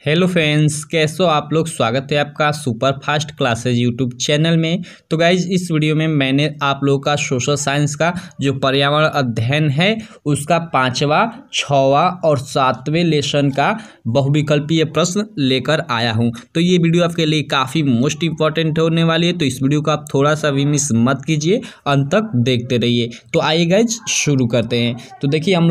Hello friends, कैसे हो आप लोग। स्वागत है आपका super fast classes YouTube channel में। तो गाइज इस वीडियो में मैंने आप लोगों का सोशल साइंस का जो पर्यावरण अध्ययन है उसका 5वां, 6वां और 7वें लेसन का बहुविकल्पीय प्रश्न लेकर आया हूं। तो ये वीडियो आपके लिए काफ़ी मोस्ट इंपॉर्टेंट होने वाली है, तो इस वीडियो को आप थोड़ा सा भी मिस मत कीजिए, अंत तक देखते रहिए। तो आइए गाइज शुरू करते हैं। तो देखिए हम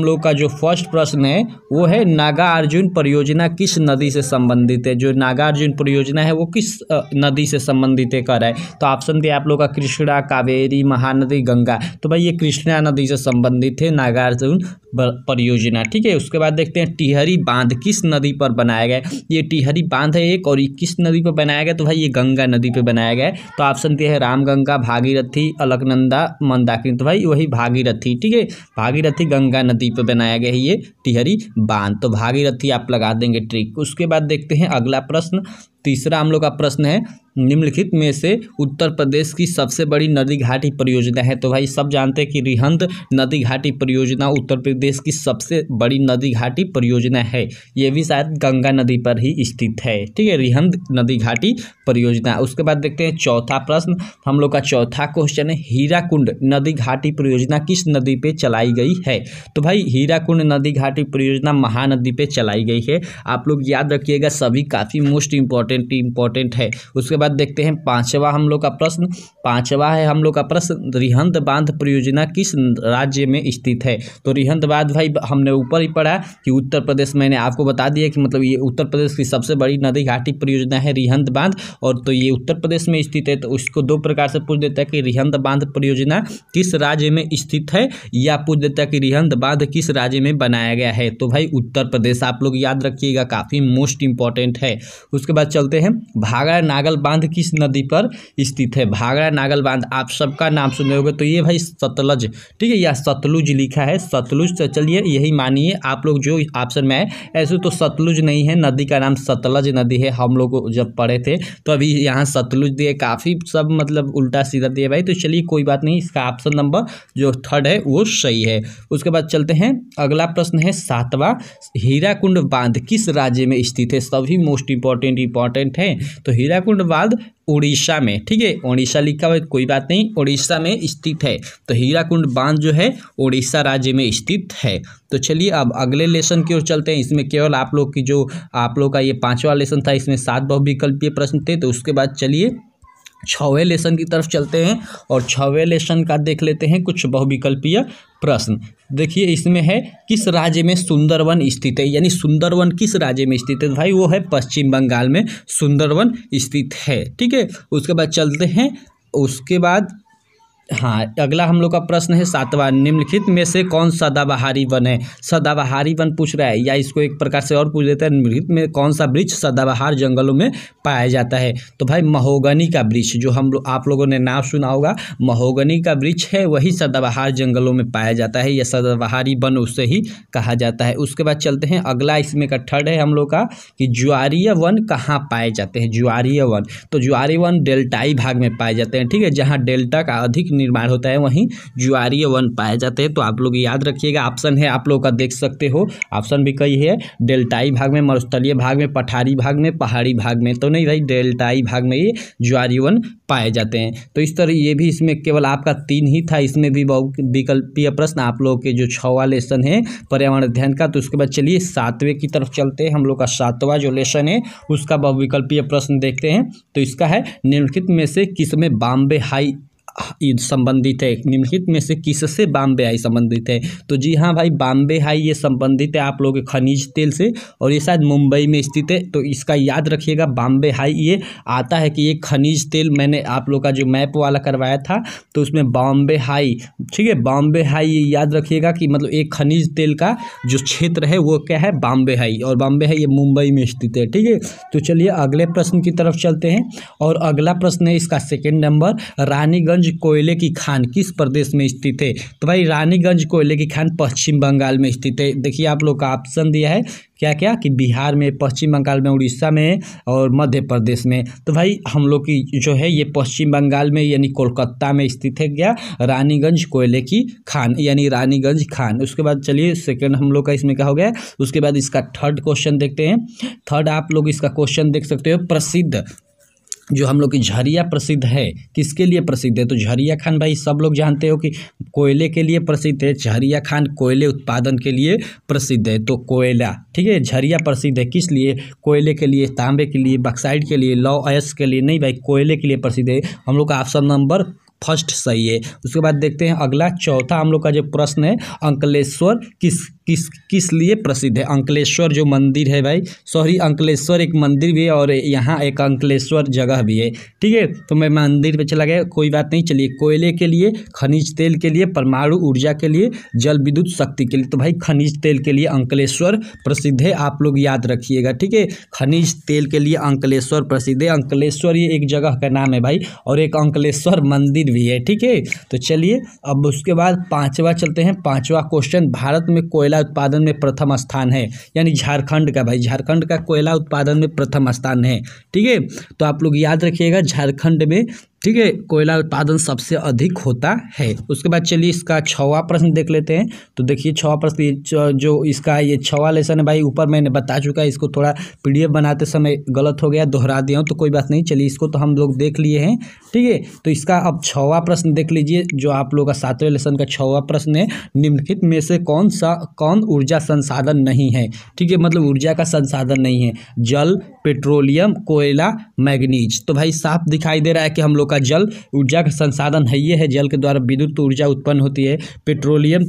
लोग का जो फर्स्ट प्रश्न है वो है नागार्जुन परियोजना किस नदी से संबंधित है। जो नागार्जुन परियोजना है वो किस नदी से संबंधित है कर रहा है। तो ऑप्शन दिया आप लोग का कृष्णा, कावेरी, महानदी, गंगा। तो भाई ये कृष्णा नदी से संबंधित है नागार्जुन परियोजना। ठीक है, उसके बाद देखते हैं टिहरी बांध किस नदी पर बनाया गया है। ये टिहरी बांध है एक, और ये किस नदी पर बनाया गया। तो भाई ये गंगा नदी पर बनाया गया है। तो ऑप्शन दिया है रामगंगा, भागीरथी, अलकनंदा, मंदाकिनी। तो भाई वही भागीरथी। ठीक है, भागीरथी गंगा नदी पर बनाया गया है ये टिहरी बांध। तो भागीरथी आप लगा देंगे ट्रिक। उसके बाद देखते हैं अगला प्रश्न। तीसरा हम लोग का प्रश्न है निम्नलिखित में से उत्तर प्रदेश की सबसे बड़ी नदी घाटी परियोजना है। तो भाई सब जानते हैं कि रिहंद नदी घाटी परियोजना उत्तर प्रदेश की सबसे बड़ी नदी घाटी परियोजना है। ये भी शायद गंगा नदी पर ही स्थित है। ठीक है, रिहंद नदी घाटी परियोजना। उसके बाद देखते हैं चौथा प्रश्न। हम लोग का चौथा क्वेश्चन है हीराकुंड नदी घाटी परियोजना किस नदी पे चलाई गई है। तो भाई हीराकुंड नदी घाटी परियोजना महानदी पे चलाई गई है। आप लोग याद रखिएगा, सभी काफ़ी मोस्ट इंपॉर्टेंट है। उसके बाद देखते हैं पांचवा हम लोग का प्रश्न। पांचवा है हम लोग का प्रश्न रिहंद बांध परियोजना किस राज्य में स्थित है। तो रिहंद बांध भाई हमने ऊपर ही पढ़ा कि उत्तर प्रदेश, मैंने आपको बता दिया कि मतलब ये उत्तर प्रदेश की सबसे बड़ी नदी घाटी परियोजना है रिहंद बांध, और तो ये उत्तर प्रदेश में स्थित है। तो उसको दो प्रकार से पूछ देता है कि रिहंद बांध परियोजना किस राज्य में स्थित है, या पूछ देता है कि रिहंद बांध किस राज्य में बनाया गया है। तो भाई उत्तर प्रदेश आप लोग याद रखिएगा, काफ़ी मोस्ट इंपॉर्टेंट है। उसके बाद चलते हैं भागड़ा नागल बांध किस नदी पर स्थित है। भागड़ा नागल बांध आप सबका नाम सुने होंगे। तो ये भाई सतलज, ठीक है, या सतलुज लिखा है, सतलुज। तो चलिए यही मानिए आप लोग जो ऑप्शन में है। ऐसे तो सतलुज नहीं है, नदी का नाम सतलज नदी है। हम लोग जब पढ़े थे तो अभी यहाँ सतलुज दिए, काफ़ी सब मतलब उल्टा सीधा दिए भाई। तो चलिए कोई बात नहीं, इसका ऑप्शन नंबर जो थर्ड है वो सही है। उसके बाद चलते हैं अगला प्रश्न है सातवां। हीराकुंड बांध किस राज्य में स्थित है। सभी मोस्ट इंपॉर्टेंट है। तो हीराकुंड बांध उड़ीसा में, ठीक है, उड़ीसा लिखा हुआ है, कोई बात नहीं, उड़ीसा में स्थित है। तो हीराकुंड बांध जो है उड़ीसा राज्य में स्थित है। तो चलिए अब अगले लेसन की ओर चलते हैं। इसमें केवल आप लोग की जो आप लोग का ये 5वां लेसन था, इसमें 7 बहुविकल्पीय प्रश्न थे। तो उसके बाद चलिए 6वें लेसन की तरफ चलते हैं, और 6वें लेसन का देख लेते हैं कुछ बहुविकल्पीय प्रश्न। देखिए इसमें है किस राज्य में सुंदरवन स्थित है, यानी सुंदरवन किस राज्य में स्थित है। भाई वो है पश्चिम बंगाल में सुंदरवन स्थित है। ठीक है, उसके बाद चलते हैं। उसके बाद हाँ, अगला हम लोग का प्रश्न है 7वां। निम्नलिखित में से कौन सदाबहारी वन है। सदाबहारी वन पूछ रहा है, या इसको एक प्रकार से और पूछ देता है निम्नलिखित में कौन सा वृक्ष सदाबहार जंगलों में पाया जाता है। तो भाई महोगनी का वृक्ष, जो आप लोगों ने नाम सुना होगा, महोगनी का वृक्ष है, वही सदाबहार जंगलों में पाया जाता है, या सदाबहारी वन उससे ही कहा जाता है। उसके बाद चलते हैं अगला, इसमें का थर्ड है हम लोग का कि ज्वारीय वन कहाँ पाए जाते हैं। ज्वारीय वन, तो ज्वारीय वन डेल्टाई भाग में पाए जाते हैं। ठीक है, जहाँ डेल्टा का अधिक निर्माण होता है वहीं ज्वारीय वन पाए जाते हैं। तो आप लोग याद रखिएगा, ऑप्शन है आप लोग का देख सकते हो, ऑप्शन भी कई है, डेल्टाई भाग में, मरुस्थलीय भाग में, पठारी भाग में, पहाड़ी भाग में। तो नहीं भाई, डेल्टाई भाग में ये ज्वारीय वन पाए जाते हैं। तो इस तरह ये भी, इसमें केवल आपका 3 ही था, इसमें भी बहुविकल्पीय प्रश्न आप लोग के जो 6वां लेसन है पर्यावरण अध्ययन का। तो उसके बाद चलिए 7वें की तरफ चलते हैं। हम लोग का 7वां जो लेसन है उसका बहुविकल्पीय प्रश्न देखते हैं। तो इसका है निम्नलिखित में से किसमें बॉम्बे हाई संबंधित है। निम्नलिखित में से किससे बॉम्बे हाई संबंधित है। तो जी हाँ भाई, बॉम्बे हाई ये संबंधित है आप लोगों के खनिज तेल से, और ये शायद मुंबई में स्थित है। तो इसका याद रखिएगा, बॉम्बे हाई ये आता है कि ये खनिज तेल, मैंने आप लोग का जो मैप वाला करवाया था तो उसमें बॉम्बे हाई, ठीक है, बॉम्बे हाई ये याद रखिएगा कि मतलब एक खनिज तेल का जो क्षेत्र है वो क्या है, बॉम्बे हाई, और बॉम्बे हाई ये मुंबई में स्थित है। ठीक है, तो चलिए अगले प्रश्न की तरफ चलते हैं, और अगला प्रश्न है इसका 2nd नंबर। रानीगंज रानीगंज कोयले की खान किस प्रदेश में स्थित है? तो भाई रानीगंज कोयले की खान पश्चिम बंगाल में स्थित है। देखिए आप लोग का ऑप्शन दिया है क्या क्या कि बिहार में, पश्चिम बंगाल में, उड़ीसा में और मध्य प्रदेश में। तो भाई हम लोग की जो है ये पश्चिम बंगाल में यानी कोलकाता में स्थित है क्या, रानीगंज कोयले की खान यानी रानीगंज खान। उसके बाद चलिए सेकंड हम लोग का इसमें क्या हो गया। उसके बाद इसका थर्ड क्वेश्चन देखते हैं। थर्ड आप लोग इसका क्वेश्चन देख सकते हो, प्रसिद्ध जो हम लोग की झरिया प्रसिद्ध है किसके लिए प्रसिद्ध है? तो झरिया खान भाई सब लोग जानते हो कि कोयले के लिए प्रसिद्ध है। झरिया खान कोयले उत्पादन के लिए प्रसिद्ध है। तो कोयला, ठीक है, झरिया प्रसिद्ध है किस लिए? कोयले के लिए, तांबे के लिए, बक्साइट के लिए, लौह अयस्क के लिए नहीं भाई, कोयले के लिए प्रसिद्ध है। हम लोग का ऑप्शन नंबर फर्स्ट सही है। उसके बाद देखते हैं अगला चौथा हम लोग का जो प्रश्न है, अंकलेश्वर किस लिए प्रसिद्ध है? अंकलेश्वर जो मंदिर है भाई, सॉरी अंकलेश्वर एक मंदिर भी है और यहाँ एक अंकलेश्वर जगह भी है, ठीक है। तो मैं मंदिर पे चला गया, कोई बात नहीं। चलिए कोयले के लिए, खनिज तेल के लिए, परमाणु ऊर्जा के लिए, जल विद्युत शक्ति के लिए। तो भाई खनिज तेल के लिए अंकलेश्वर प्रसिद्ध है, आप लोग याद रखिएगा, ठीक है। खनिज तेल के लिए अंकलेश्वर प्रसिद्ध है। अंकलेश्वर ये एक जगह का नाम है भाई, और एक अंकलेश्वर मंदिर भी है, ठीक है। तो चलिए अब उसके बाद पांचवा चलते हैं। पांचवा क्वेश्चन, भारत में कोयला उत्पादन में प्रथम स्थान है यानी झारखंड का भाई, झारखंड का कोयला उत्पादन में प्रथम स्थान है, ठीक है। तो आप लोग याद रखिएगा झारखंड में, ठीक है, कोयला उत्पादन सबसे अधिक होता है। उसके बाद चलिए इसका छठवां प्रश्न देख लेते हैं। तो देखिए छठवां प्रश्न जो इसका ये छठवां लेसन है भाई, ऊपर मैंने बता चुका है, इसको थोड़ा पीडीएफ बनाते समय गलत हो गया, दोहरा दिया हूँ, तो कोई बात नहीं। चलिए इसको तो हम लोग देख लिए हैं, ठीक है। तो इसका अब छठवां प्रश्न देख लीजिए, जो आप लोग का 7वें लेसन का छठवां प्रश्न है, निम्नलिखित में से कौन ऊर्जा संसाधन नहीं है? ठीक है, मतलब ऊर्जा का संसाधन नहीं है। जल, पेट्रोलियम, कोयला, मैग्नीज। तो भाई साफ दिखाई दे रहा है कि हम लोग का जल ऊर्जा का संसाधन है, ये है, जल के द्वारा विद्युत ऊर्जा उत्पन्न होती है। पेट्रोलियम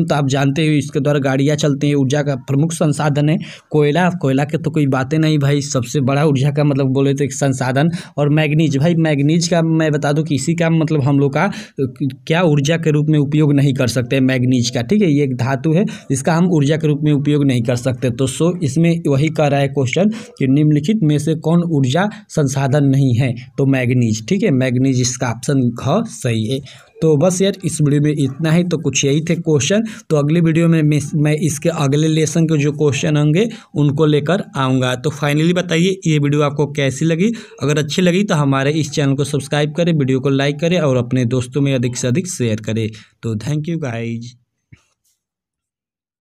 तो आप जानते हो इसके द्वारा गाड़ियां चलती हैं, ऊर्जा का प्रमुख संसाधन है। कोयला के तो कोई बातें नहीं भाई, सबसे बड़ा ऊर्जा का मतलब बोले तो एक संसाधन। और मैग्नीज भाई, मैग्नीज का मैं बता दूं कि इसी का मतलब हम लोग का क्या ऊर्जा के रूप में उपयोग नहीं कर सकते मैग्नीज का, ठीक है। ये एक धातु है, इसका हम ऊर्जा के रूप में उपयोग नहीं कर सकते। तो इसमें वही कह रहा है क्वेश्चन कि निम्नलिखित में से कौन ऊर्जा संसाधन नहीं है? तो मैग्नीज, ठीक है, मैग्नीज इसका ऑप्शन घ सही है। तो बस यार इस वीडियो में इतना ही, तो कुछ यही थे क्वेश्चन। तो अगली वीडियो में मैं इसके अगले लेसन के जो क्वेश्चन होंगे उनको लेकर आऊँगा। तो फाइनली बताइए ये वीडियो आपको कैसी लगी? अगर अच्छी लगी तो हमारे इस चैनल को सब्सक्राइब करें, वीडियो को लाइक करें और अपने दोस्तों में अधिक से अधिक शेयर करें। तो थैंक यू गाइज।